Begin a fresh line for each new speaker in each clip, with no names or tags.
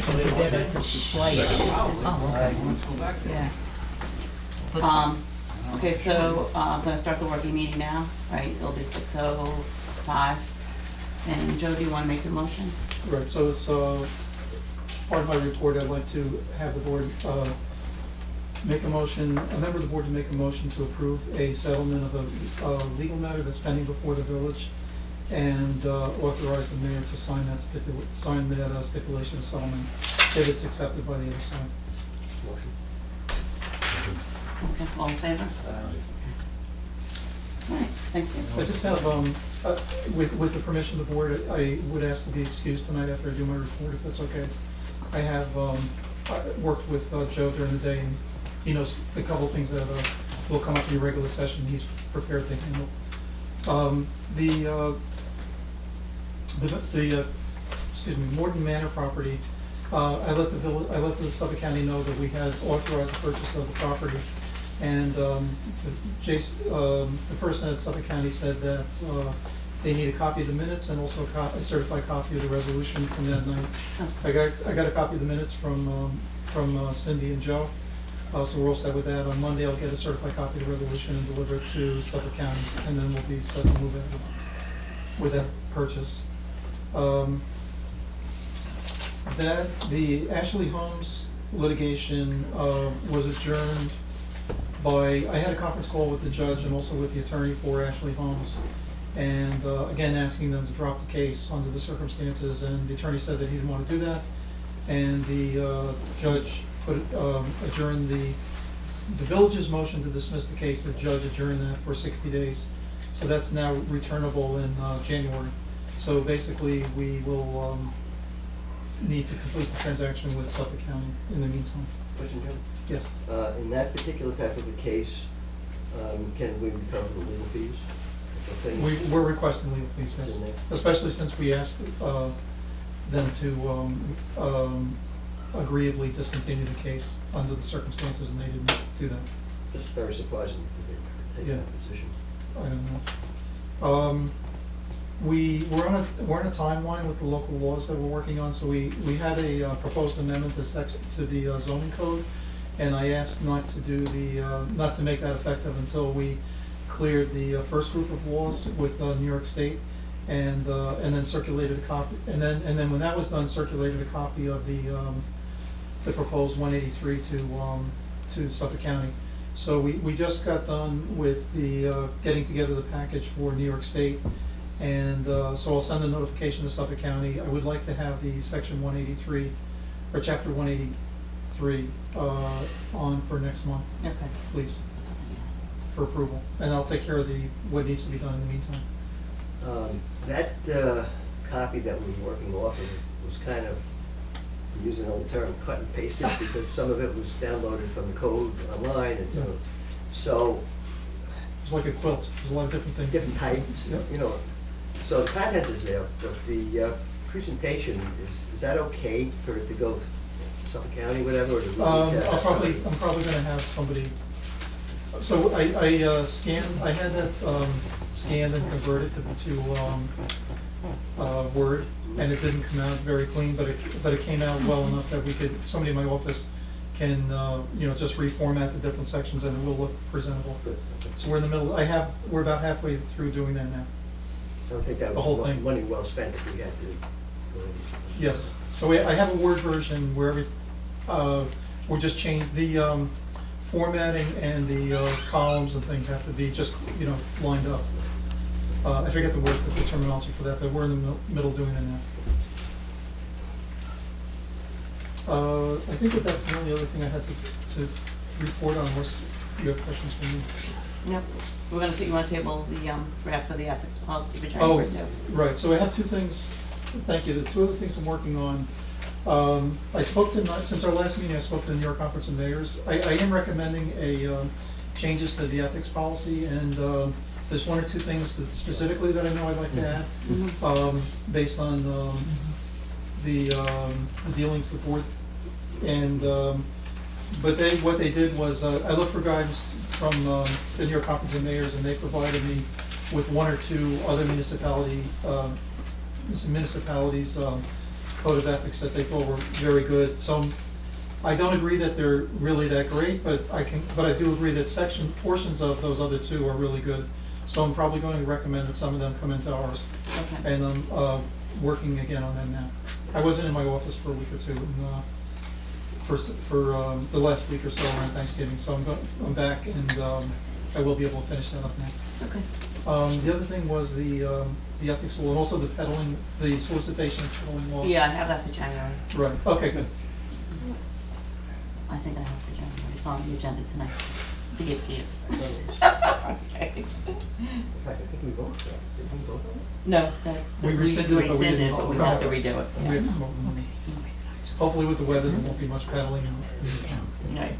motion to bid it for slight. Oh, okay. Yeah. Okay, so, I'm gonna start the working meeting now, right? It'll be 6:05. And Joe, do you wanna make your motion?
Right, so it's part of my report. I'd like to have the board make a motion, a member of the board to make a motion to approve a settlement of a legal matter that's pending before the village, and authorize the mayor to sign that stipulation of settlement if it's accepted by the other side.
Motion.
Okay, all in favor? Nice, thank you.
I just have, with the permission of the board, I would ask to be excused tonight after I do my report, if that's okay. I have I worked with Joe during the day, and he knows a couple of things that will come up in your regular session. He's prepared to handle. Excuse me, Morton Manor property. I let the Suffolk County know that we had authorized the purchase of the property, and the person at Suffolk County said that they need a copy of the minutes and also a certified copy of the resolution from that night. I got a copy of the minutes from Cindy and Joe, so we're all set with that. On Monday, I'll get a certified copy of the resolution and deliver it to Suffolk County, and then we'll be set to move ahead with that purchase. The Ashley Holmes litigation was adjourned by, I had a conference call with the judge and also with the attorney for Ashley Holmes, and again, asking them to drop the case under the circumstances, and the attorney said that he didn't want to do that, and the judge adjourned the village's motion to dismiss the case. The judge adjourned that for 60 days, so that's now returnable in January. So basically, we will need to complete the transaction with Suffolk County in the meantime.
Question, Jim?
Yes.
In that particular type of a case, can we recover the legal fees?
We're requesting legal fees,
It's
yes.
in there.
Especially since we asked them to agreeably discontinue the case under the circumstances, and they didn't do that.
It's very surprising that they take
Yeah.
that position.
I don't know. We're on a timeline with the local laws that we're working on, so we had a proposed amendment to the zoning code, and I asked not to make that effective until we cleared the first group of laws with New York State, and then circulated a copy, and then when that was done, circulated a copy of the proposed 183 to Suffolk County. So we just got done with the getting together the package for New York State, and so I'll send a notification to Suffolk County. I would like to have the section 183 or chapter 183 on for next month,
Okay.
please, for approval, and I'll take care of what needs to be done in the meantime.
That copy that we were working off of was kind of, to use an old term, cut and pasted, because some of it was downloaded from the code online, and so
It's like a quilt. There's a lot of different things.
different types,
Yep.
you know. So the content is there, but the presentation, is that okay for it to go to Suffolk County, whatever, or do we need to have
I'm probably
somebody-
gonna have somebody, so I had that scanned and converted to Word, and it didn't come out very clean, but it came out well enough that somebody in my office can, just reformat the different sections, and it will look presentable.
Good.
So we're in the middle, we're about halfway through doing that now.
I don't think that
The whole
was
thing.
money well spent if we had to go in.
Yes, so I have a Word version where we're just changing the formatting, and the columns and things have to be just, lined up. I forget the terminology for that, but we're in the middle doing that now. I think that's the only other thing I had to report on, unless you have questions for me.
Yep. We're gonna you wanna table the draft for the ethics policy for
Oh,
January 2.
right, so I have two things, thank you, there's two other things I'm working on. Since our last meeting, I spoke to the New York Conference of Mayors. I am recommending changes to the ethics policy, and there's one or two things specifically that I know I'd like to add, based on the dealings of the board. And but what they did was, I looked for guidance from the New York Conference of Mayors, and they provided me with one or two other municipalities code of ethics that they thought were very good. Some, I don't agree that they're really that great, but I do agree that portions of those other two are really good. So I'm probably going to recommend that some of them come into ours.
Okay.
And I'm working again on them now. I wasn't in my office for a week or two, and, for the last week or so around Thanksgiving, so I'm back, and I will be able to finish that up now.
Okay.
The other thing was the ethics law, and also the peddling, the solicitation of peddling law.
Yeah, I have that for January.
Right, okay, good.
I think I have for January. It's on the agenda tonight to give to you. Okay.
In fact, I think we both, did we vote on it?
No, that,
We rescinded it, but we didn't-
but we have to redo it.
We have to vote on it. Hopefully with the weather, there won't be much peddling.
Right.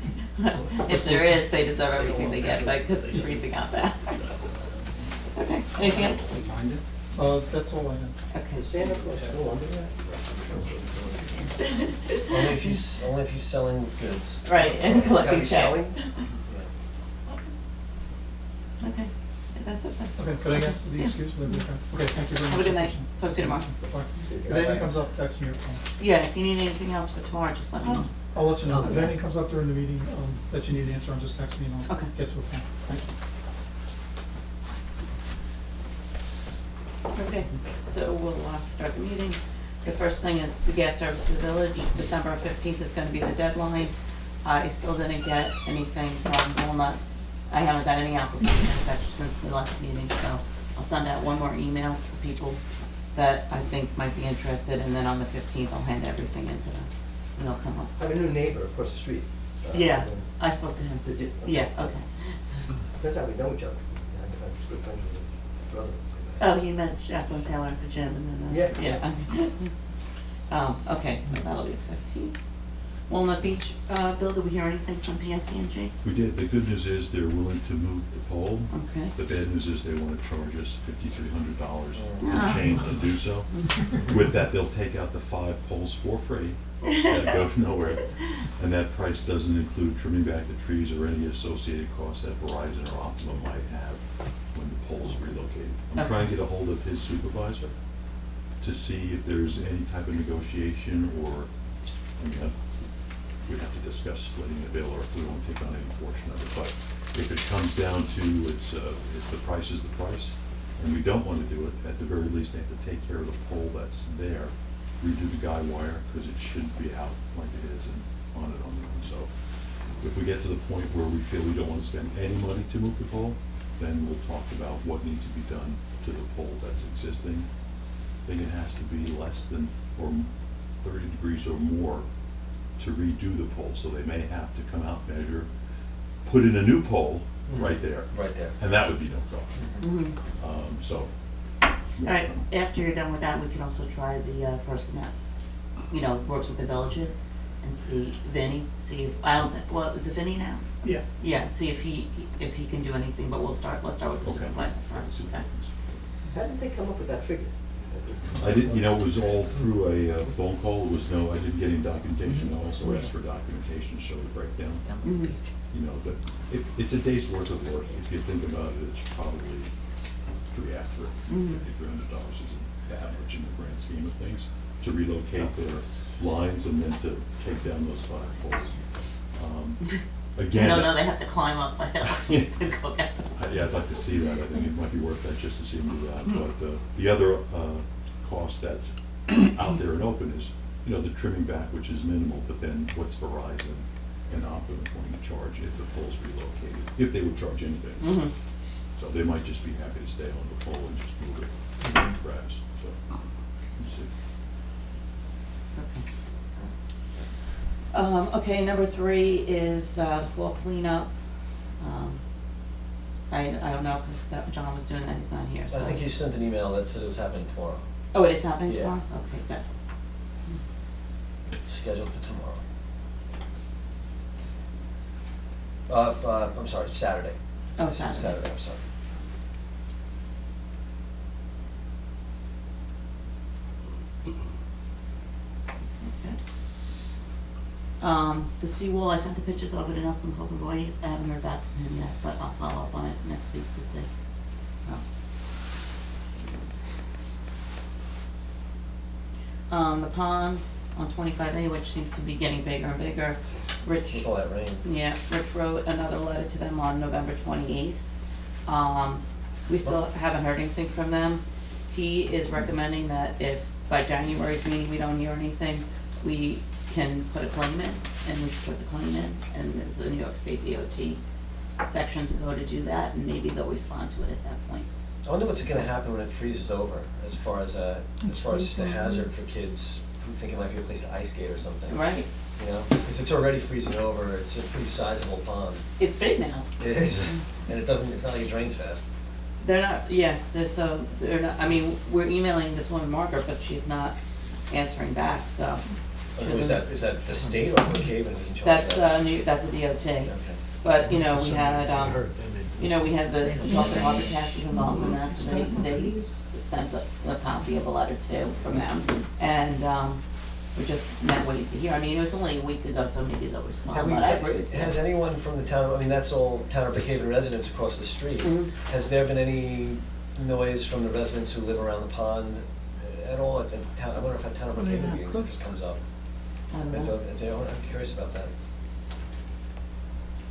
If there is, they deserve everything they get, like, because it's freezing out there. Okay, anything else?
That's all I have.
Okay.
Is Santa Claus still under that?
Only if he's selling goods.
Right, and
Gotta
collecting
be
checks.
selling?
Okay, that's it then.
Okay, could I ask to be excused? Okay, thank you very much.
Have a good night. Talk to you tomorrow.
Bye. If anything comes up, text me or call.
Yeah, if you need anything else for tomorrow, just let me know.
I'll let you know. If anything comes up during the meeting that you need an answer on, just text me and I'll
Okay.
get to a phone. Thank you.
Okay, so we'll start the meeting. The first thing is the gas service to the village. December 15th is gonna be the deadline. I still didn't get anything from Walnut. I haven't got any applications actually since the last meeting, so I'll send out one more email to the people that I think might be interested, and then on the 15th, I'll hand everything into them, and they'll come up.
I have a new neighbor across the street.
Yeah, I spoke to him.
Did you?
Yeah, okay.
That's how we know each other. I'm good friends with his brother.
Oh, you met Jacqueline Taylor at the gym, and then that's, yeah. Okay, so that'll be the 15th. Walnut Beach, Bill, did we hear anything from PSE&G?
We did. The good news is they're willing to move the pole.
Okay.
The bad news is they want to charge us $5,300
Ah.
and change to do so. With that, they'll take out the 5 poles for free that go nowhere. And that price doesn't include trimming back the trees or any associated costs that Verizon or Optimum might have when the pole's relocated. I'm
Okay.
trying to get a hold of his supervisor to see if there's any type of negotiation or, we'd have to discuss splitting the bill or if we won't take on any portion of it. But if it comes down to if the price is the price, and we don't want to do it, at the very least, they have to take care of the pole that's there, redo the guy wire, because it shouldn't be out like it is and on it on the own. So if we get to the point where we feel we don't want to spend any money to move the pole, then we'll talk about what needs to be done to the pole that's existing. I think it has to be less than, or 30 degrees or more to redo the pole, so they may have to come out, measure, put in a new pole right there,
Right there.
and that would be no cost.
Mhm.
So.
All right, after you're done with that, we can also try the person that, works with the villages and see, Vinny, see if, I don't think, well, is it Vinny now?
Yeah.
Yeah, see if he can do anything, but let's start with the
Okay.
supervisor first, okay?
How did they come up with that figure?
I didn't, it was all through a phone call, I didn't get any documentation, I also asked for documentation to show the breakdown.
Mhm.
But it's a day's worth of work, if you think about it, it's probably pretty accurate.
Mhm.
$5,300 isn't that much in the grand scheme of things, to relocate their lines and then to take down those 5 poles.
I
Again.
don't know, they have to climb up a hill to go get them.
Yeah, I'd like to see that. I think it might be worth that just to see them do that. But the other cost that's out there and open is, the trimming back, which is minimal, but then what's Verizon and Optimum going to charge if the pole's relocated, if they would charge anything.
Mhm.
So they might just be happy to stay on the pole and just move it in the grass, so, we'll see.
Okay. Okay, number 3 is the floor cleanup. I don't know, because John was doing that, he's not here,
I
so.
think you sent an email that said it was happening tomorrow,
Oh, it is happening
Yeah.
tomorrow? Okay, good.
scheduled for tomorrow. I'm sorry, Saturday.
Oh, Saturday.
Saturday, I'm sorry.
The seawall, I sent the pictures over to Nelson Copenboys. I haven't heard back from him yet, but I'll follow up on it next week to see. The pond on 25A, which seems to be getting bigger and bigger. Rich,
With all that rain.
yeah, Rich wrote another letter to them on November 28th. We still haven't heard anything from them. He is recommending that if by January's meeting we don't hear anything, we can put a claim in, and we should put the claim in, and there's a New York State DOT section to go to do that, and maybe they'll respond to it at that point.
I wonder what's gonna happen when it freezes over, as far as just a hazard for kids who think it might be a place to ice skate or something.
Right?
You know, because it's already freezing over, it's a pretty sizable pond.
It's big now.
It is, and it's not like it drains fast.
They're not, yeah, they're not, I mean, we're emailing this woman Margaret, but she's not answering back, so. she
Is
doesn't-
that the state or Brookhaven is in charge of
That's,
that?
that's a DOT.
Okay.
But, you know, we had, we had the Shelter Harbor taxes involved in that, so they sent a copy of a letter too from them. And, we just not waiting to hear. I mean, it was only a week ago, so maybe they'll respond, but I agree with you.
Has anyone from the town, I mean, that's all town of Brookhaven residents across the street.
Mhm.
Has there been any noise from the residents who live around the pond at all at the town, I wonder if at town of Brookhaven meetings if this comes up.
I don't
If
know.
I'm curious about that.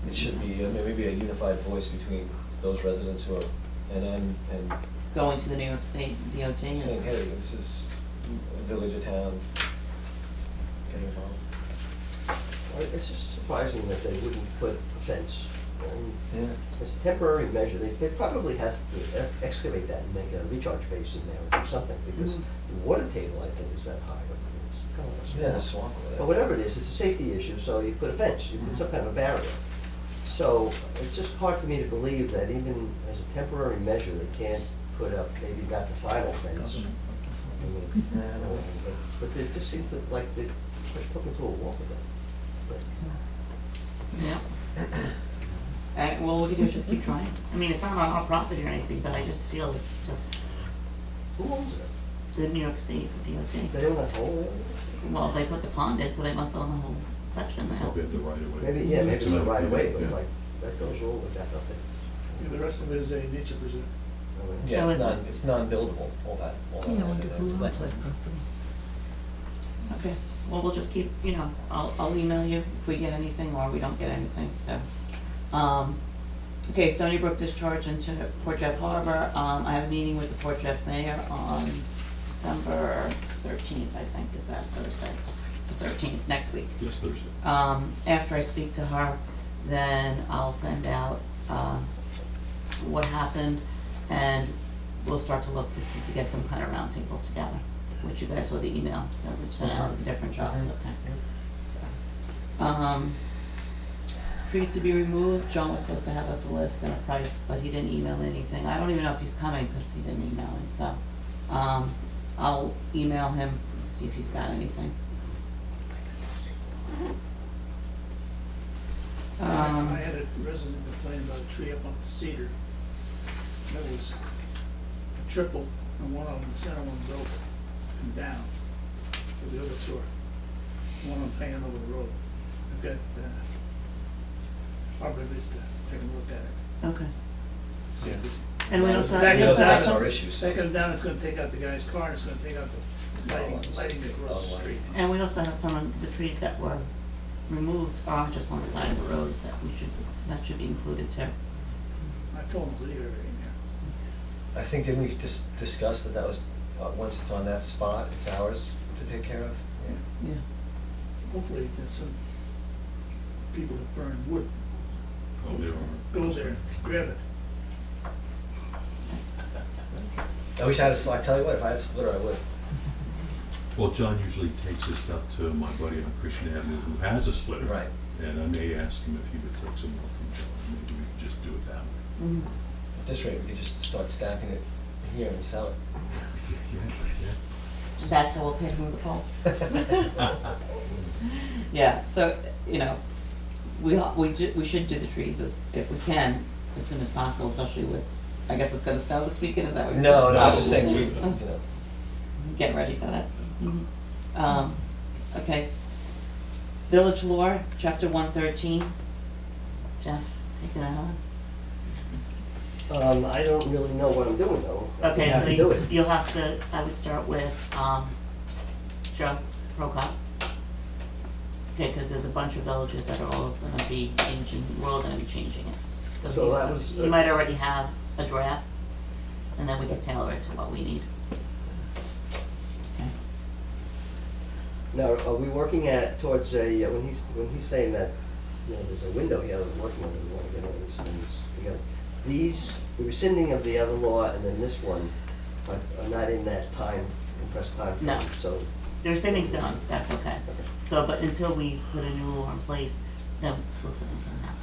It should be, maybe a unified voice between those residents who are NN and
Going to the New York State DOT. and
saying, hey, this is a village or town. Getting involved.
It's just surprising that they wouldn't put a fence.
Yeah.
It's a temporary measure. They probably have to excavate that and make a recharge basin there or do something, because
Mhm.
the water table, I think, is that high. It's kind of
Yeah, the swamp over there.
But whatever it is, it's a safety issue, so you put a fence, you put some kind of a barrier. So it's just hard for me to believe that even as a temporary measure, they can't put up maybe not the final fence. I mean, but they just seem to like they took into a wall with it. But
Yeah. Well, what we can do is just keep trying. I mean, it's not on our property or anything, but I just feel it's just
who owns it?
the New York State DOT.
They own that whole area?
Well, they put the pond in, so they must own the whole section there.
Probably have the right of way.
Maybe it's the right of way, but
Yeah.
like, that goes all with that up there.
Yeah, the rest of it is a nature preserve.
I mean,
Yeah,
So
it's
is it-
it's non-buildable, all that land in there.
Okay, well, we'll just keep, I'll email you if we get anything or we don't get anything, so. Okay, Stony Brook discharge into Port Jeff Harbor. I have a meeting with the Port Jeff mayor on December 13th, I think, is that Thursday? The 13th, next week.
Yes, Thursday.
After I speak to her, then I'll send out, what happened, and we'll start to look to see, to get some kind of roundtable together, which you guys saw the email, that we sent out, the different jobs, okay? So, trees to be removed, John was supposed to have us a list and a price, but he didn't email anything. I don't even know if he's coming, because he didn't email me, so, I'll email him, and see if he's got anything.
I had a resident complain about a tree up on Cedar. That was a triple, and one of them, the center one broke and down. So the other two are, one of them's hanging over the road. I've got, arborist to take a look at it.
Okay.
See if it's-
And we also,
Back
we
us
also
down.
have
That's
some,
our issues.
Take it down, it's gonna take out the guy's car, and it's gonna take out the lighting across the street.
and we also have some of the trees that were removed are just on the side of the road that should be included too.
I told him to leave everything there.
I think didn't we discuss that was, once it's on that spot, it's ours to take care of? Yeah.
Yeah.
Hopefully, there's some people that burn wood,
Oh, there are.
go there, grab it.
I wish I had I tell you what, if I had a splitter, I would.
Well, John usually takes his stuff to my buddy on Christian Avenue who has a splitter.
Right.
And I may ask him if he would take some more from John, maybe we could just do it that way.
Mhm.
At this rate, we could just start stacking it here and sell it.
Yeah,
That's how we'll pay to move the pole. Yeah, so, we should do the trees if we can, as soon as possible, especially with, I guess it's gonna snow this weekend, is that what you're saying?
No, I was just
Oh.
saying, we,
Getting ready for that. Okay. Village lore, chapter 113. Jeff, take it on.
I don't really know what I'm doing though. I
Okay,
have
so
to do it.
you'll have to, I would start with, Joe, Poquott. Okay, cause there's a bunch of villages that are all gonna be changing, we're all gonna be changing it.
So that was-
You might already have a draft, and then we can tailor it to what we need. Okay.
Now, are we working towards when he's saying that, there's a window here that we're working on, we wanna get all these things together. The rescinding of the other law and then this one are not in that compressed time frame,
No.
so.
There's things done, that's okay. So, but until we put a new law in place, then soliciting can happen.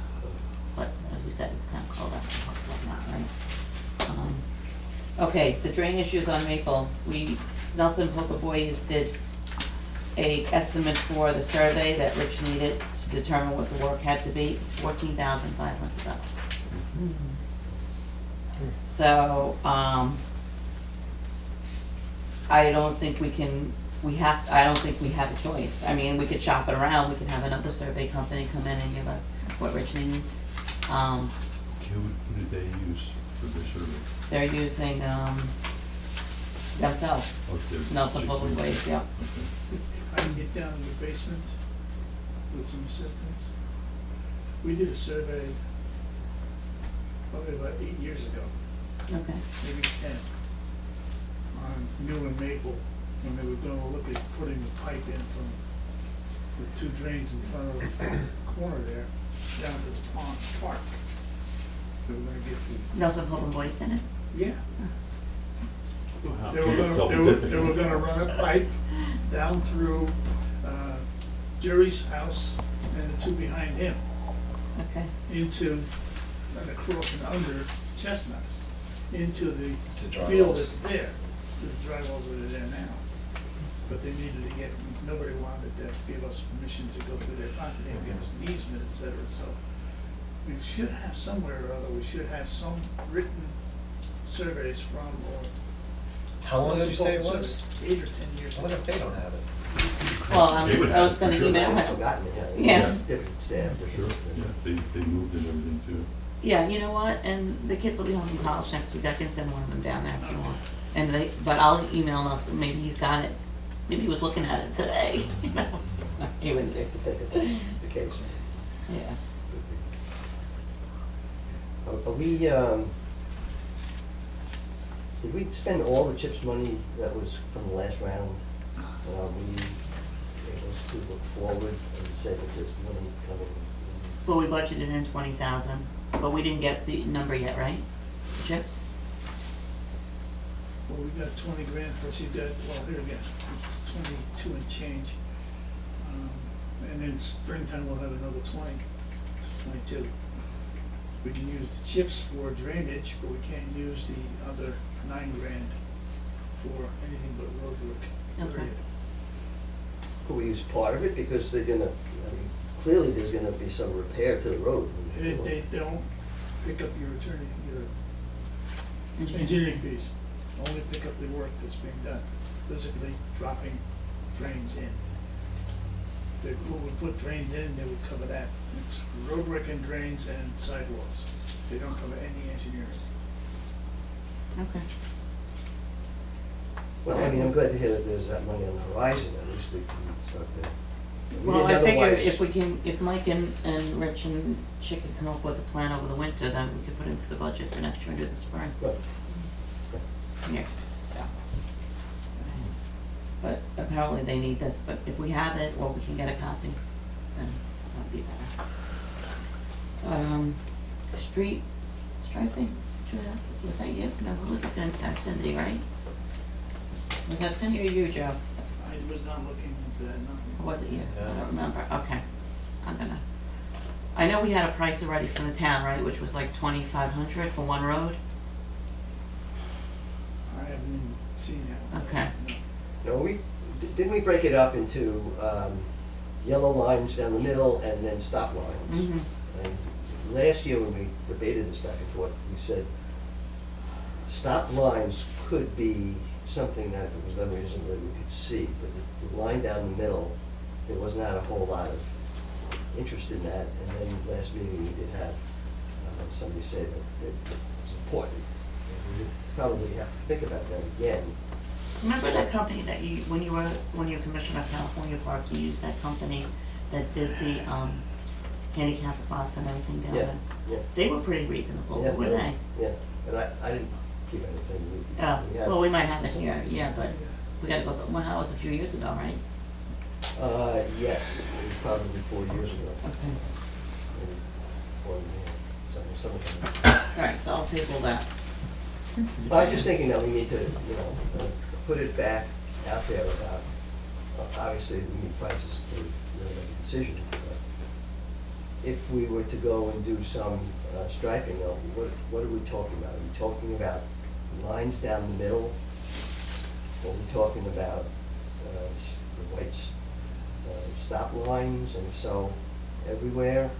But as we said, it's kind of called out and talked about now, right? Okay, the drain issues on Maple, Nelson Poca Boys did a estimate for the survey that Rich needed to determine what the work had to be. It's $14,500. So, I don't think we have a choice. I mean, we could shop it around, we could have another survey company come in and give us what Rich needs.
Who did they use for their survey?
They're using, themselves,
Oh, they're
Nelson Public
using-
Waste, yeah.
Okay.
If I can get down in the basement with some assistance, we did a survey probably about 8 years ago,
Okay,
maybe 10, on New and Maple, when they were gonna look at putting the pipe in from the two drains in front of the corner there, down to the pond park. They were gonna get the,
Nelson Public Waste in it?
yeah.
Wow.
They were
Double
gonna,
dipping.
they were gonna run a pipe down through, Jerry's house and the two behind him,
Okay,
into, and across and under Chestnut, into the
To dry
field
wells.
that's there, to the dry wells that are there now. But they needed to get, nobody wanted to give us permission to go through their property and give us an easement, et cetera, so we should have somewhere or other, we should have some written surveys from, or.
How long did you say it was?
surveys, 8 or 10 years
I
ago.
wonder if they don't have it.
well,
They would
I was
have,
gonna
for sure.
email
I've
him.
forgotten it,
Yeah.
Different staff.
Sure, yeah, they moved and everything too.
Yeah, you know what, and the kids will be home from college next week, I can send one of them down there if you want. And but I'll email Nelson, maybe he's got it, maybe he was looking at it today, you know? He wouldn't do,
Vacations.
yeah.
Are we, did we spend all the CHIPS money that was from the last round? Are we able to look forward and say that there's money coming?
Well, we budgeted in 20,000, but we didn't get the number yet, right? Chips?
Well, we got 20 grand, plus you got, well, here again, it's 22 and change. And then springtime we'll have another 22. We can use the chips for drainage, but we can't use the other 9 grand for anything but road work.
Okay.
Could we use part of it, because they're gonna, clearly there's gonna be some repair to the road.
They don't pick up your engineering fees, only pick up the work that's being done, physically dropping drains in. When we put drains in, they would cover that. It's road work and drains and sidewalks. They don't cover any engineering.
Okay.
Well, I'm glad to hear that there's that money on the horizon, at least we can start there. We
Well, I
didn't
figure
otherwise-
if Mike and Rich and Chick could come up with a plan over the winter, then we could put it into the budget for next year into the spring.
Well,
Yeah, so. But apparently they need this, but if we have it, or we can get a copy, then that'd be better. Street striping, was that you? No, who was looking into that, Cindy, right? Was that Cindy or you, Joe?
I was not looking into that, no.
Or was it you? I
No.
don't remember, okay. I know we had a price already from the town, right, which was like 2,500 for one road?
I haven't even seen that one.
Okay.
No, didn't we break it up into yellow lines down the middle and then stop lines?
Mm-hmm.
And last year when we debated this back and forth, we said stop lines could be something that if it was done reasonably we could see, but the line down the middle, there was not a whole lot of interest in that. And then last meeting we did have somebody say that it was important. And we would probably have to think about that again.
Remember that company that you, when you were commissioner of California Park, you used that company that did the, handicap spots and everything down
Yeah,
there?
yeah.
They were pretty reasonable,
Yeah,
were they?
Yeah, and I didn't keep anything.
Oh,
We had-
well, we might have it here, yeah, but we gotta go, well, that was a few years ago, right?
Yes, it was probably 4 years ago.
Okay.
Maybe 4 and a half, something.
Alright, so I'll table that.
I was just thinking that we need to, put it back out there about, obviously, we need prices to, make a decision. But if we were to go and do some striping, what are we talking about? Are we talking about lines down the middle? Or are we talking about the white stop lines, and if so, everywhere?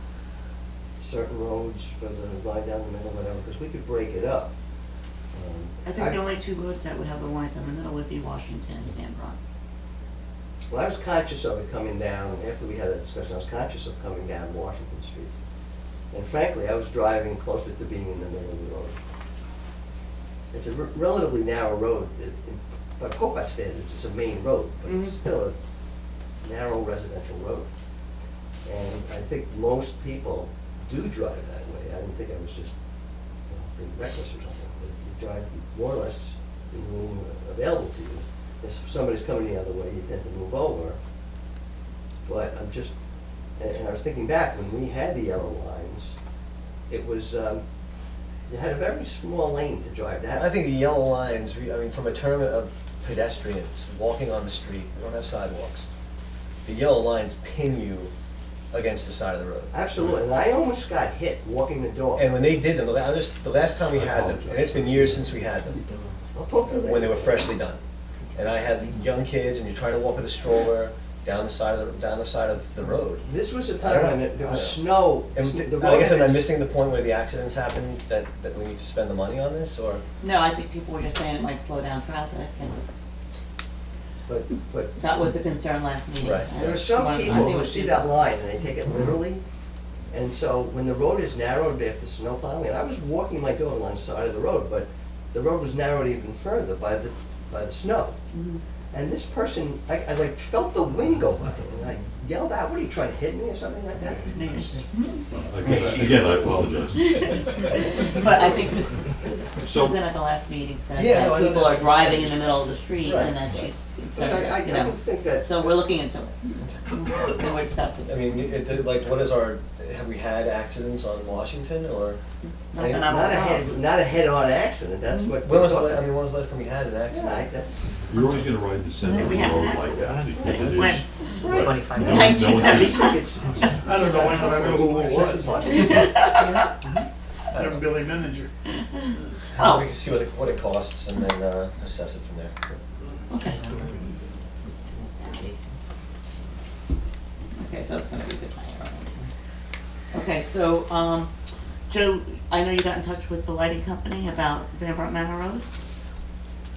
Certain roads for the line down the middle, whatever, because we could break it up.
I think the only two roads that would have the lines in the middle would be Washington and Van Brunt.
Well, I was conscious of it coming down, after we had that discussion, I was conscious of coming down Washington Street. And frankly, I was driving closer to being in the middle of the road. It's a relatively narrow road. By Poquott standards, it's a main road, but it's still a narrow residential road. And I think most people do drive that way. I didn't think I was just being reckless or something. But you drive more or less the room available to you. If somebody's coming the other way, you tend to move over. But I'm just, and I was thinking back, when we had the yellow lines, it was, you had a very small lane to drive down.
I think the yellow lines, from a term of pedestrians walking on the street, we don't have sidewalks. The yellow lines pin you against the side of the road.
Absolutely, and I almost got hit walking the dog.
And when they did them, the last time we had them, and it's been years since we had them,
I'll talk to you later.
when they were freshly done. And I had young kids, and you're trying to walk with a stroller down the side of the road.
This was a time when there was snow.
And
The
I guess, am I
road-
missing the point where the accidents happened, that we need to spend the money on this, or?
No, I think people were just saying it might slow down traffic, and
But
that was a concern last meeting.
Right.
there are
I
some
think
people
it
who
was
see
feasible.
that line and they take it literally. And so when the road is narrowed after snow plowing, and I was walking my dog along the side of the road, but the road was narrowed even further by the snow.
Mhm.
And this person, I like felt the wind go by, and I yelled out, "What are you trying to hit me?" or something like that.
Again, I apologize.
But I think
So-
Susan at the last meeting said
Yeah, no,
that
I know
people
that's
are
what you
driving
said.
in the middle of the street
Right,
and that
right.
she's,
So I
you know,
would think that.
so we're looking into it. And we're discussing
I
it.
mean, what is have we had accidents on Washington, or?
Not that I'm
Not
aware of.
not a head-on accident, that's what.
When was
we're
the,
talking-
when was the last time we had an
Yeah,
accident?
that's,
You're always gonna ride the center of the
We have
road
an
like that, because it is.
When?
Right.
25
No one- no one sees-
1970.
I don't know when, but I know who it was.
I don't know.
Billy Manager.
Oh.
We can see what it costs and then assess it from there.
Okay.
Jason.
Okay, so it's gonna be a good night, right? Okay, so, Joe, I know you got in touch with the lighting company about Van Brunt Manor Road?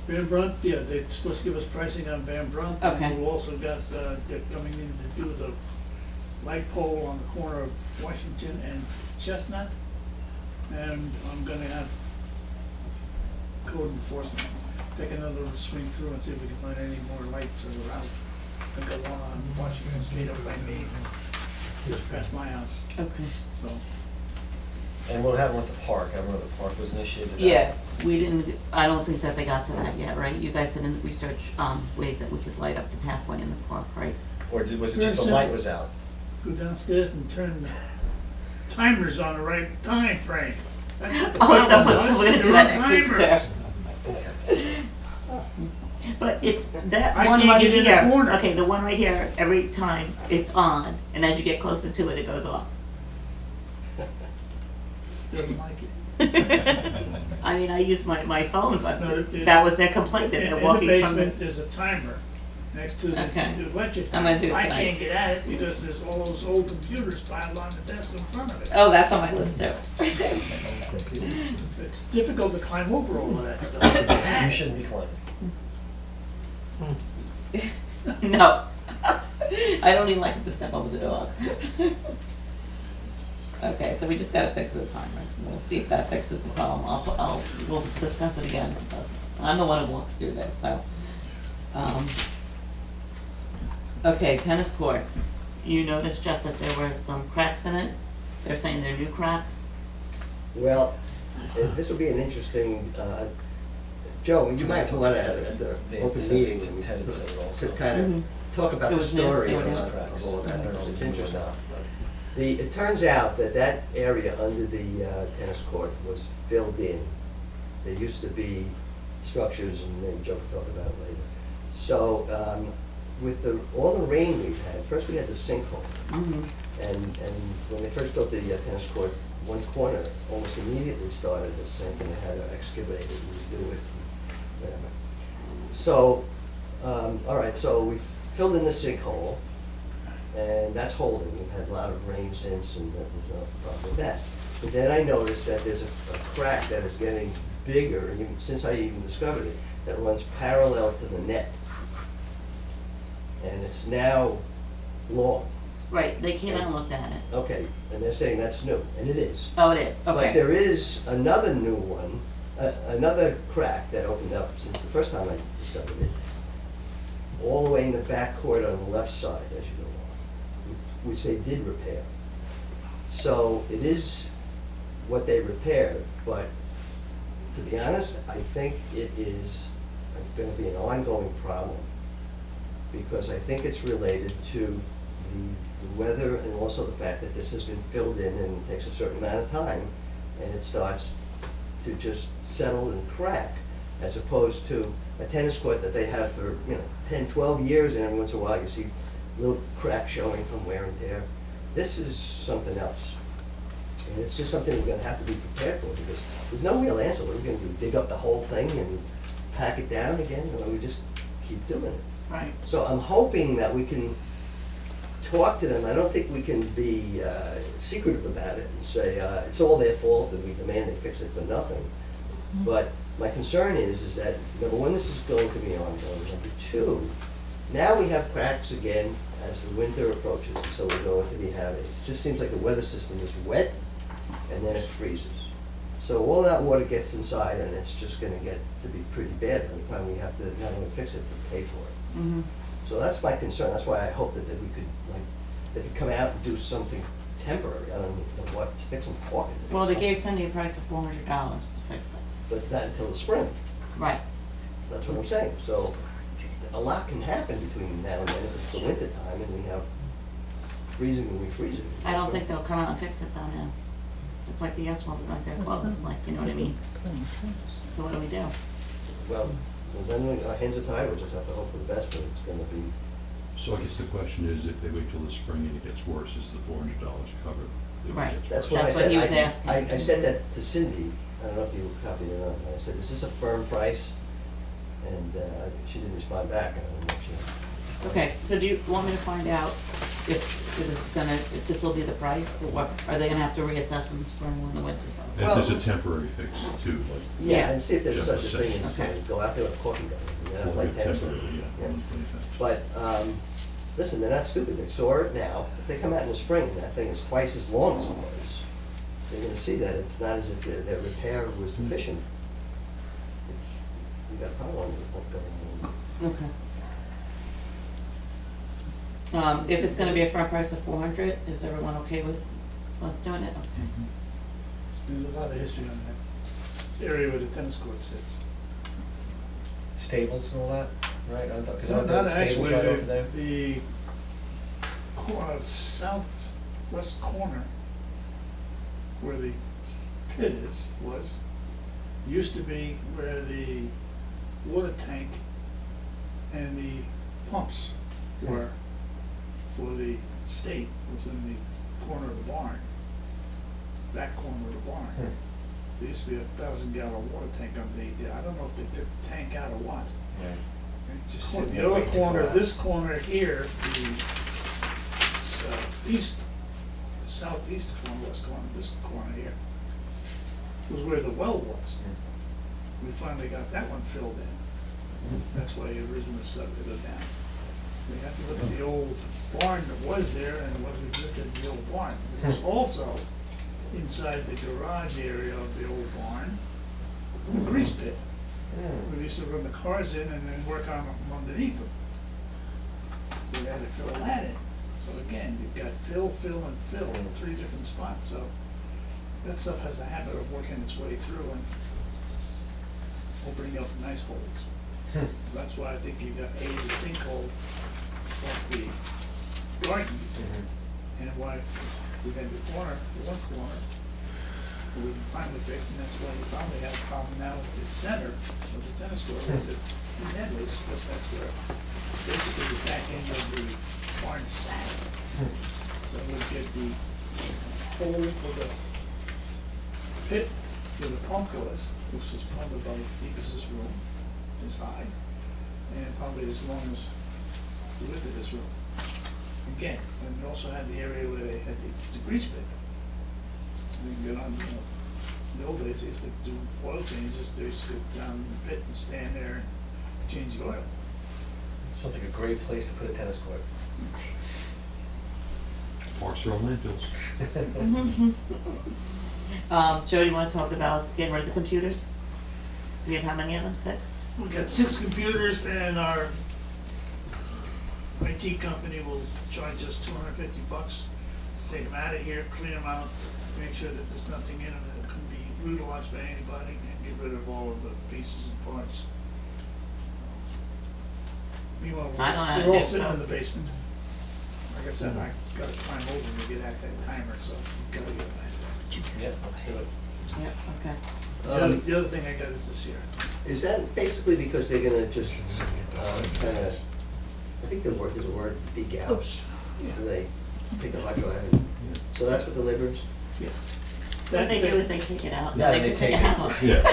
Van Brunt, yeah, they're supposed to give us pricing on Van Brunt.
Okay.
And we also got, they're coming in to do the light pole on the corner of Washington and Chestnut. And I'm gonna have code enforcement take another swing through and see if we can find any more lights on the route. I got one on Washington Street up by me, just past my house,
Okay.
so.
And what happened with the park? I remember the park was initiated.
Yeah, we didn't, I don't think that they got to that yet, right? You guys didn't research, ways that we could light up the pathway in the park, right?
Or was it
Very
just the
simple.
light was out?
Go downstairs and turn the timers on the right time frame. That's what the
Oh, so
problem is.
we're gonna do
They're
that
on
next week
timers.
too. But it's that
I
one
can't
right
get in the
here,
corner.
okay, the one right here, every time it's on, and as you get closer to it, it goes off.
Doesn't like it.
I mean, I use my phone, but
No, it-
that was their complaint, that
In
they're
the
walking from the.
basement, there's a timer next to the
Okay.
the electric.
I'm gonna do it
I
tonight.
can't get at it because there's all those old computers piled on the desk in front of it.
Oh, that's on my list too.
It's difficult to climb over all of that stuff.
You shouldn't be climbing.
No. I don't even like it to step over the dog. Okay, so we just gotta fix the timers. We'll see if that fixes the problem. We'll discuss it again if it doesn't. I'm the one who walks through this, so. Okay, tennis courts. You noticed, Jeff, that there were some cracks in it? They're saying they're new cracks?
Well, this will be an interesting, Joe, you might want to, at the open meeting,
Tenants of it also.
to kind
Mhm.
of talk about
It
the
was new,
story
they
of
were new.
of all that, because it's interesting.
But
It turns out that that area under the tennis court was filled in. There used to be structures, and maybe Joe can talk about it later. So, with all the rain we've had, first we had the sinkhole,
Mm-hmm.
and when they first built the tennis court, one corner almost immediately started to sink, and they had to excavate it and do it, and whatever. So, all right, so we filled in the sinkhole, and that's holding. We've had a lot of rain since, and there's no problem with that. But then I noticed that there's a crack that is getting bigger, and since I even discovered it, that runs parallel to the net. And it's now long.
Right, they came out and looked at it.
Okay, and they're saying that's new, and it is.
Oh, it is,
But
okay.
there is another new one, another crack that opened up since the first time I discovered it, all the way in the back court on the left side as you go on, which they did repair. So it is what they repaired, but to be honest, I think it is gonna be an ongoing problem, because I think it's related to the weather and also the fact that this has been filled in and it takes a certain amount of time, and it starts to just settle and crack, as opposed to a tennis court that they have for, 10, 12 years, and every once in a while you see little cracks showing from wear and tear. This is something else. And it's just something we're gonna have to be prepared for, because there's no real answer. What are we gonna do, dig up the whole thing and pack it down again, or we just keep doing it?
Right.
So I'm hoping that we can talk to them. I don't think we can be secretive about it and say, it's all their fault and we demand they fix it for nothing. But my concern is that, number one, this is going to be ongoing. Number two, now we have cracks again as the winter approaches, so we're going to be having, it just seems like the weather system is wet and then it freezes. So all that water gets inside, and it's just gonna get to be pretty bad by the time we have to not only fix it, but pay for it.
Mm-hmm.
So that's my concern. That's why I hope that we could, they could come out and do something temporary. I don't know what, stick some caulk in it.
Well, they gave Cindy a price of $400 to fix it.
But not until the spring.
Right.
That's what I'm saying. So a lot can happen between now and then if it's the winter time and we have freezing and refreezing.
I don't think they'll come out and fix it though now. It's like the asphalt, like they're closed, like, you know what I mean? So what do we do?
Well, then our hands are tied. We'll just have to hope for the best, but it's gonna be.
So I guess the question is, if they wait till the spring and it gets worse, is the $400 covered? If it
Right.
gets
That's
worse?
what I
That's what
said.
he was asking.
I said that to Cindy. I don't know if you copied it or not. I said, is this a firm price? And she didn't respond back. I don't know if she has.
Okay, so do you want me to find out if this will be the price, or what, are they gonna have to reassess in the spring when the winter's over?
And if there's a temporary fix too, like.
Yeah.
And see if there's
Yeah,
such a thing as,
okay.
go out there with a caulking gun. I mean, I like tennis.
Temporarily, yeah.
But, listen, they're not stupid. They saw it now. If they come out in the spring and that thing is twice as long as it was, they're gonna see that it's not as if their repair was deficient. It's, we got a problem with what's going on.
Okay. If it's gonna be a front price of 400, is everyone okay with us doing it? Okay.
There's a lot of history on that area where the tennis court sits.
Stables and all that, right? Because
Not
there stables
actually,
right over there.
the southwest corner where the pit used to be where the water tank and the pumps were for the state, was in the corner of the barn, back corner of the barn. There used to be 1,000-gallon water tank underneath there. I don't know if they took the tank out or what.
Right. Just
The
sitting there
other
waiting to
corner,
collapse.
this corner here, the southeast corner, west corner, this corner here, was where the well was. We finally got that one filled in. That's why the original started to go down. We have to look at the old barn that was there and what existed in the old barn. There was also, inside the garage area of the old barn, a grease pit. We used to run the cars in and then work on them underneath them. So they had to fill that in. So again, you've got fill, fill, and fill in 3 different spots, so that stuff has a habit of working its way through and opening up nice holes. That's why I think you got the sinkhole off the garden, and why we had the one corner, but we finally fixed, and that's why you probably have a problem now with the center of the tennis court with the headways, because that's where basically the back end of the barn sat. So we'll get the hole for the pit where the pump was, which is probably about as deep as this room, is high, and probably as long as the width of this room. Again, and we also had the area where they had the grease pit. We can get on, in the old days, they used to do oil changes, they used to go down in the pit and stand there and change the oil.
Sounds like a great place to put a tennis court.
Parks are on landfills.
Joe, do you wanna talk about getting rid of the computers? We have how many of them, 6?
We got 6 computers, and our IT company will charge us $250 to take them out of here, clean them out, make sure that there's nothing in them that can be utilized by anybody, and get rid of all of the pieces and parts. Meanwhile,
I don't know how to
we're all
do
sitting
so.
in the basement. Like I said, I gotta climb over to get at that timer, so gotta get that.
Yeah, let's do it.
Yep, okay.
The other thing I got is this here.
Is that basically because they're gonna just, kinda, I think there's a word, dig out?
Yeah.
They take the hard drive and, so that's what the labor is?
Yeah.
What they do is they take it out, and
Yeah,
they
they
just take
take
it
it.
out.
Yeah.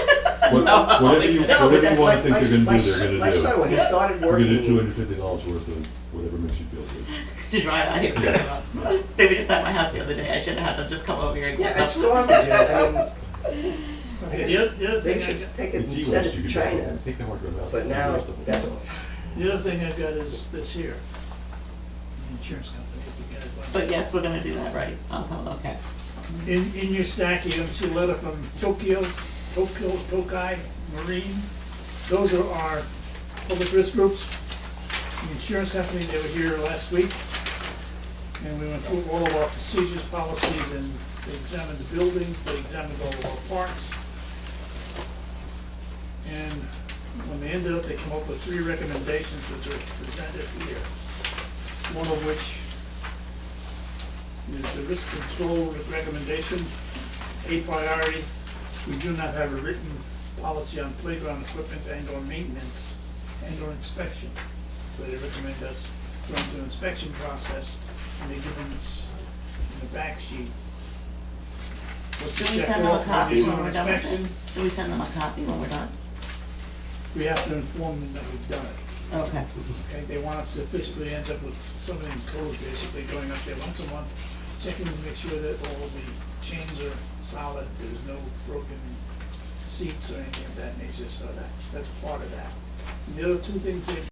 Whatever you
No, but
wanna
that-
think
my-
they're gonna do,
my
they're gonna do.
My son, when he started
We're gonna do
working,
$250 worth of whatever makes you feel good.
To drive out here, pick them up. They were just at my house the other day, I should have had them just come over here and get
yeah, it's
them.
garbage, I mean,
Okay, the other
they
thing I
should
got,
take it and
It's
send
e-waste,
it
you
to
can buy
China,
it, take the hard drive out.
but now,
Rest of it.
that's off.
the other thing I got is this here. The insurance company, if you guys want.
But yes, we're gonna do that, right? Okay.
In your stack, you're gonna see a letter from Tokai Marine. Those are our public risk groups. The insurance company, they were here last week, and we went through all of our procedures, policies, and they examined the buildings, they examined all of our parks. And when they ended up, they came up with 3 recommendations, which are presented here. One of which is the risk control recommendation, a priority. We do not have a written policy on playground equipment and/or maintenance and/or inspection. So they recommend us go into an inspection process, and they give us in the back sheet. what to
Do we
check
send them a
off when
copy
they do
when
an
we're done with
inspection.
it? Do we send them a copy when we're done?
We have to inform them that we've done it.
Okay.
Okay, they want us to physically end up with something in code, basically going up there once a month, checking to make sure that all the chains are solid, there's no broken seats or anything of that nature, so that's part of that. And the other 2 things they